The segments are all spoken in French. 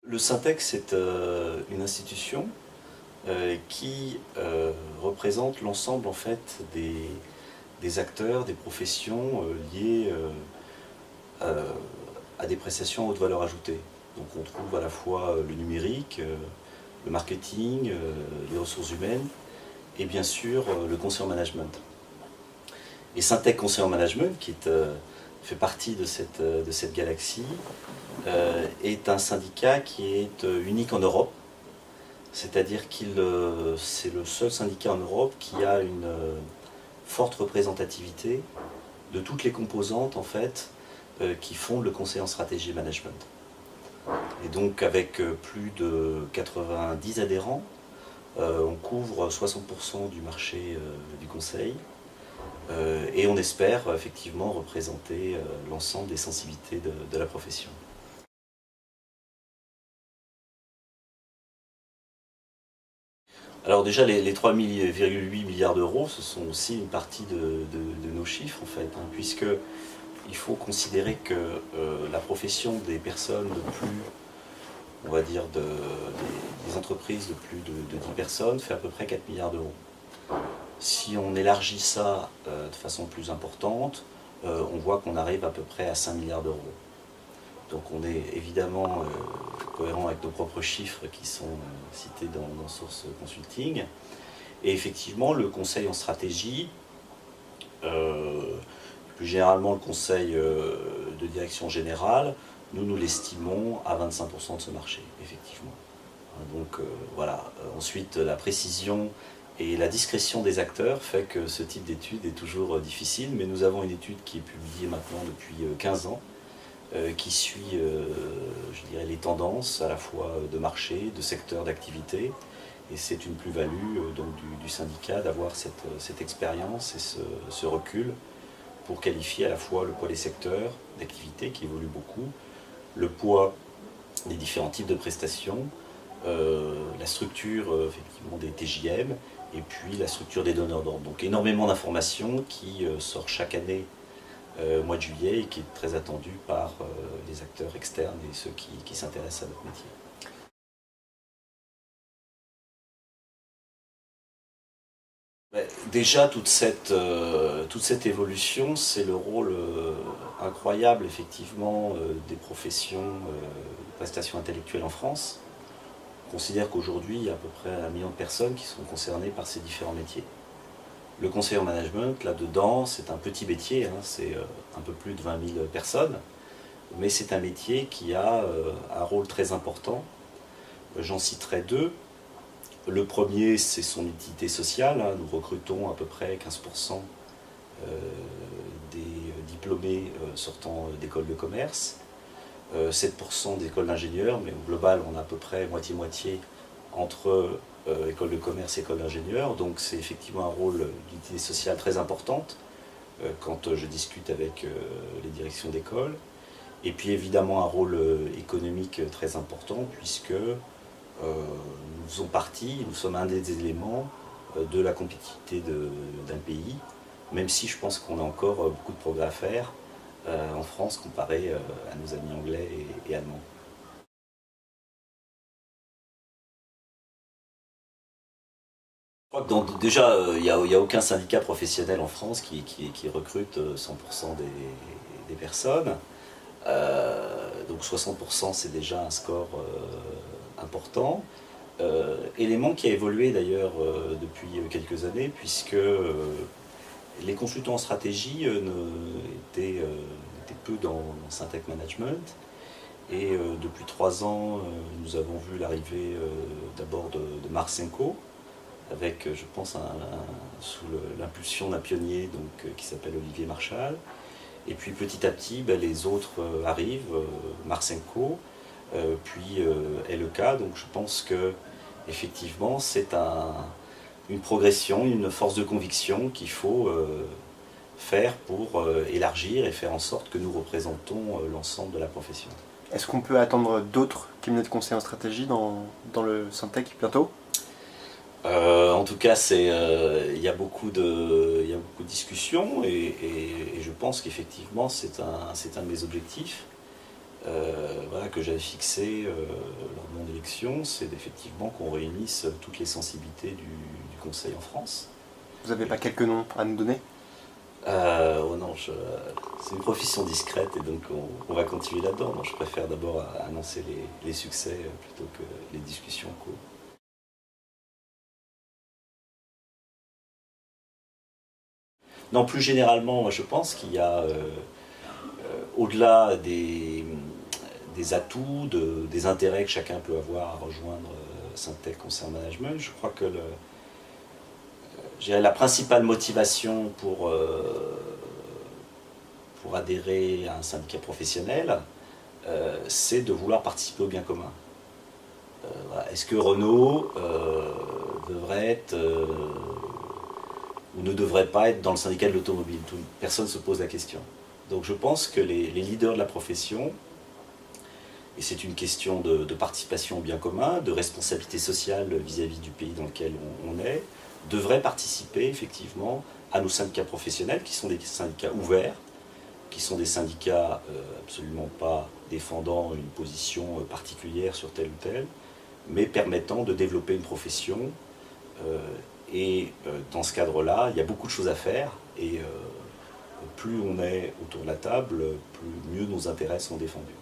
Le Syntec, c'est une institution qui représente l'ensemble en fait des acteurs, des professions liées à des prestations à haute valeur ajoutée. Donc on trouve à la fois le numérique, le marketing, les ressources humaines et bien sûr le conseil en management. Et Syntec Conseil en Management, qui fait partie de cette galaxie, est un syndicat qui est unique en Europe. C'est-à-dire qu'il c'est le seul syndicat en Europe qui a une forte représentativité de toutes les composantes en fait, qui font le conseil en stratégie et management. Et donc avec plus de 90 adhérents, on couvre 60% du marché du conseil. Et on espère effectivement représenter l'ensemble des sensibilités de la profession. Alors déjà les 3,8 milliards d'euros, ce sont aussi une partie de nos chiffres en fait, hein, puisque il faut considérer que la profession des personnes de plus, on va dire des entreprises de plus de 10 personnes fait à peu près 4 milliards d'euros. Si on élargit ça de façon plus importante, on voit qu'on arrive à peu près à 5 milliards d'euros. Donc on est évidemment cohérent avec nos propres chiffres qui sont cités dans Source Consulting. Et effectivement, le conseil en stratégie, plus généralement le conseil de direction générale, nous l'estimons à 25% de ce marché, effectivement. Donc voilà, ensuite la précision et la discrétion des acteurs fait que ce type d'étude est toujours difficile, mais nous avons une étude qui est publiée maintenant depuis 15 ans, qui suit je dirais, les tendances à la fois de marché, de secteur d'activité, et c'est une plus-value du syndicat d'avoir cette expérience et ce recul pour qualifier à la fois le poids des secteurs d'activité qui évoluent beaucoup, le poids des différents types de prestations, la structure effectivement des TJM et puis la structure des donneurs d'ordre. Donc énormément d'informations qui sort chaque année au mois de juillet et qui est très attendu par les acteurs externes et ceux qui s'intéressent à notre métier. Déjà, toute cette évolution, c'est le rôle incroyable, effectivement, des professions de prestations intellectuelles en France. On considère qu'aujourd'hui, il y a à peu près 1 million de personnes qui sont concernées par ces différents métiers. Le conseil en management, là-dedans, c'est un petit métier, hein, c'est un peu plus de 20 000 personnes, mais c'est un métier qui a un rôle très important. J'en citerai deux. Le premier, c'est son utilité sociale. Nous recrutons à peu près 15% des diplômés sortant d'écoles de commerce, 7% d'écoles d'ingénieurs, mais au global, on a à peu près moitié-moitié entre école de commerce et école d'ingénieurs. Donc c'est effectivement un rôle d'utilité sociale très importante quand je discute avec les directions d'école. Et puis évidemment un rôle économique très important puisque nous faisons partie, nous sommes un des éléments de la compétitivité d'un pays, même si je pense qu'on a encore beaucoup de progrès à faire en France comparé à nos amis anglais et allemands. Déjà, il n'y a aucun syndicat professionnel en France qui recrute 100% des personnes. Donc 60% c'est déjà un score important. Élément qui a évolué d'ailleurs depuis quelques années, puisque les consultants en stratégie étaient peu dans Syntec Management. Et depuis 3 ans, nous avons vu l'arrivée d'abord de Marcenco, avec, je pense, sous l'impulsion d'un pionnier qui s'appelle Olivier Marchal. Et puis petit à petit, les autres arrivent, Marcenco, puis LEK. Donc je pense que effectivement, c'est une progression, une force de conviction qu'il faut faire pour élargir et faire en sorte que nous représentons l'ensemble de la profession. Est-ce qu'on peut attendre d'autres cabinets de conseil en stratégie dans le Syntec bientôt ? En tout cas, il y a beaucoup de discussions et je pense qu'effectivement c'est un de mes objectifs. voilà, que j'avais fixé lors de mon élection, c'est effectivement qu'on réunisse toutes les sensibilités du Conseil en France. Vous n'avez pas quelques noms à nous donner? Oh non, c'est une profession discrète et donc on va continuer là-dedans. Donc je préfère d'abord annoncer les succès plutôt que les discussions en cours. Non, plus généralement, moi je pense qu'il y a, au-delà des atouts, des intérêts que chacun peut avoir à rejoindre Syntec Concert Management, je crois que la principale motivation pour adhérer à un syndicat professionnel, c'est de vouloir participer au bien commun. Voilà. Est-ce que Renault devrait être ou ne devrait pas être dans le syndicat de l'automobile? Personne ne se pose la question. Donc je pense que les leaders de la profession, et c'est une question de participation au bien commun, de responsabilité sociale vis-à-vis du pays dans lequel on est, devraient participer effectivement à nos syndicats professionnels, qui sont des syndicats ouverts, qui sont des syndicats absolument pas défendant une position particulière sur tel ou tel, mais permettant de développer une profession. Et dans ce cadre-là, il y a beaucoup de choses à faire, et plus on est autour de la table, plus mieux nos intérêts sont défendus.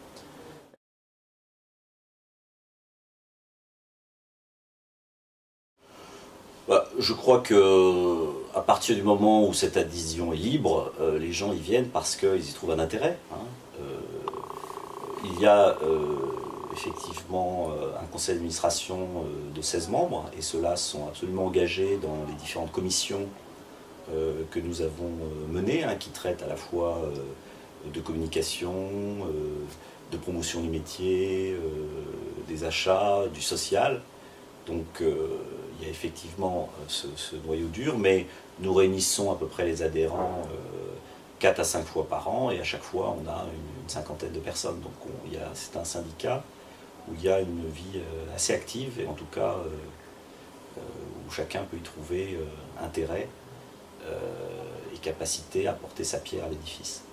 Je crois que à partir du moment où cette adhésion est libre, les gens y viennent parce qu'ils y trouvent un intérêt. Il y a effectivement un conseil d'administration de 16 membres, et ceux-là sont absolument engagés dans les différentes commissions que nous avons menées, qui traitent à la fois de communication, de promotion du métier, des achats, du social. Donc il y a effectivement ce noyau dur, mais nous réunissons à peu près les adhérents 4 à 5 fois par an, et à chaque fois on a une cinquantaine de personnes. Donc c'est un syndicat où il y a une vie assez active, et en tout cas où chacun peut y trouver intérêt et capacité à porter sa pierre à l'édifice.